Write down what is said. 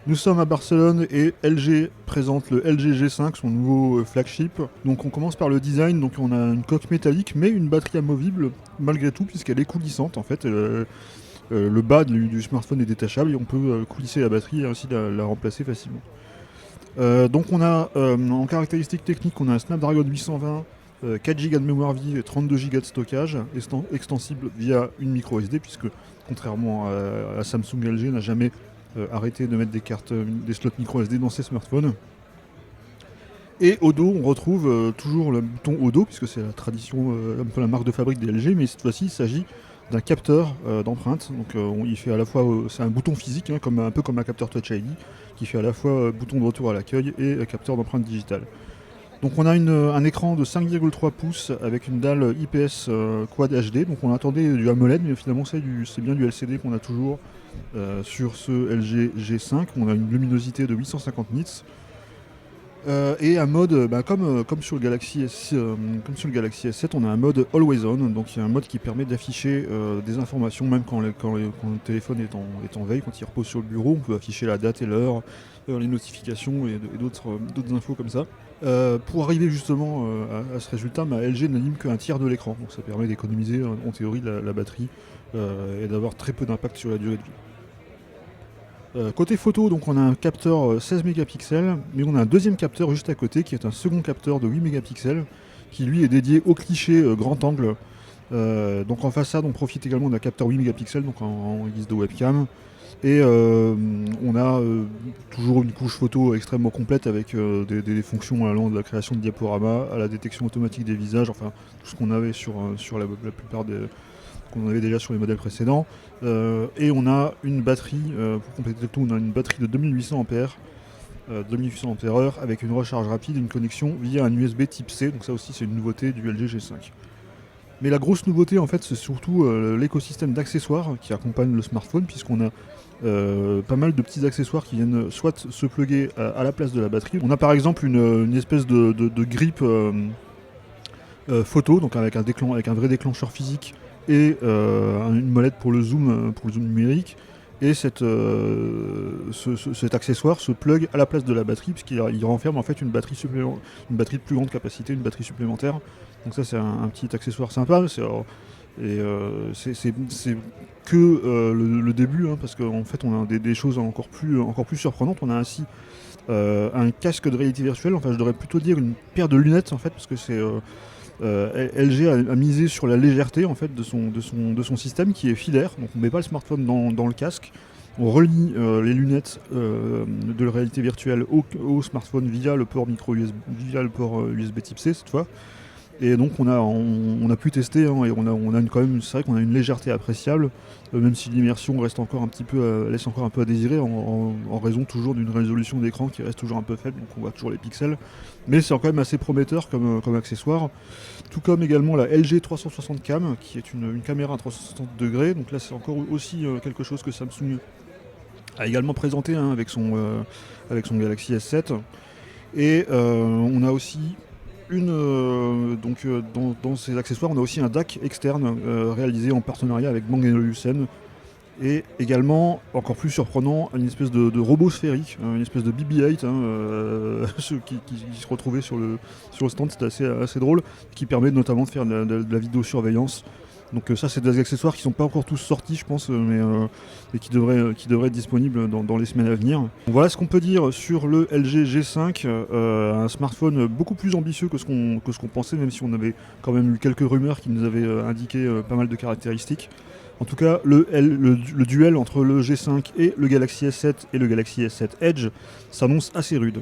Nous sommes à Barcelone et LG présente le LG G5, son nouveau flagship. Donc on commence par le design, donc on a une coque métallique mais une batterie amovible malgré tout puisqu'elle est coulissante en fait. Le bas du smartphone est détachable et on peut coulisser la batterie et ainsi la remplacer facilement. Donc on a en caractéristiques techniques, on a un Snapdragon 820, 4 Go de mémoire vive et 32 Go de stockage, extensible via une micro SD puisque contrairement à Samsung, LG n'a jamais arrêté de mettre des slots micro SD dans ses smartphones. Et au dos, on retrouve toujours le bouton au dos puisque c'est la tradition, un peu la marque de fabrique des LG, mais cette fois-ci il s'agit d'un capteur d'empreinte. Donc il fait à la fois, c'est un bouton physique, hein, un peu comme un capteur Touch ID, qui fait à la fois bouton de retour à l'accueil et capteur d'empreinte digitale. Donc on a un écran de 5,3 pouces avec une dalle IPS Quad HD. Donc on attendait du AMOLED, mais finalement c'est bien du LCD qu'on a toujours sur ce LG G5. On a une luminosité de 850 nits. Et un mode, comme sur le Galaxy S7, on a un mode Always On, donc il y a un mode qui permet d'afficher des informations même quand le téléphone est en veille, quand il repose sur le bureau, on peut afficher la date et l'heure, les notifications et d'autres infos comme ça. Pour arriver justement à ce résultat, LG n'anime qu'un tiers de l'écran, donc ça permet d'économiser en théorie la batterie et d'avoir très peu d'impact sur la durée de vie. Côté photo, donc on a un capteur 16 mégapixels, mais on a un deuxième capteur juste à côté qui est un second capteur de 8 mégapixels qui lui est dédié au cliché grand angle. Donc en façade, on profite également d'un capteur 8 mégapixels donc en guise de webcam. Et on a toujours une couche photo extrêmement complète avec des fonctions allant de la création de diaporamas à la détection automatique des visages, enfin tout ce qu'on avait sur la plupart qu'on avait déjà sur les modèles précédents. Et on a une batterie, pour compléter le tout, on a une batterie de 2800 Ah, 2800 mAh avec une recharge rapide et une connexion via un USB type C, donc ça aussi c'est une nouveauté du LG G5. Mais la grosse nouveauté en fait c'est surtout l'écosystème d'accessoires qui accompagne le smartphone, puisqu'on a pas mal de petits accessoires qui viennent soit se plugger à la place de la batterie. On a par exemple une espèce de grip photo, donc avec un vrai déclencheur physique et une molette pour le zoom numérique. Et cet accessoire se plug à la place de la batterie, puisqu'il renferme en fait une batterie de plus grande capacité, une batterie supplémentaire. Donc ça c'est un petit accessoire sympa. C'est que le début, hein, parce qu'en fait on a des choses encore plus surprenantes. On a ainsi un casque de réalité virtuelle, enfin je devrais plutôt dire une paire de lunettes en fait, parce que LG a misé sur la légèreté en fait de son système qui est filaire, donc on ne met pas le smartphone dans le casque, on relie les lunettes de la réalité virtuelle au smartphone via le port micro USB, via le port USB Type C cette fois. Et donc on a pu tester, hein, et c'est vrai qu'on a une légèreté appréciable, même si l'immersion reste encore laisse encore un peu à désirer en raison toujours d'une résolution d'écran qui reste toujours un peu faible, donc on voit toujours les pixels. Mais c'est quand même assez prometteur comme accessoire. Tout comme également la LG 360 Cam, qui est une caméra à 360 degrés. Donc là c'est encore aussi quelque chose que Samsung a également présenté, hein, avec son Galaxy S7. Et on a aussi dans ces accessoires, on a aussi un DAC externe réalisé en partenariat avec Bang & Olufsen. Et également, encore plus surprenant, une espèce de robot sphérique, une espèce de BB-8, hein, qui se retrouvait sur le stand, c'était assez drôle, qui permet notamment de faire de la vidéosurveillance. Donc ça, c'est des accessoires qui ne sont pas encore tous sortis, je pense, mais qui devraient être disponibles dans les semaines à venir. Donc voilà ce qu'on peut dire sur le LG G5, un smartphone beaucoup plus ambitieux que ce qu'on pensait, même si on avait quand même eu quelques rumeurs qui nous avaient indiqué pas mal de caractéristiques. En tout cas, le duel entre le G5 et le Galaxy S7 et le Galaxy S7 Edge s'annonce assez rude.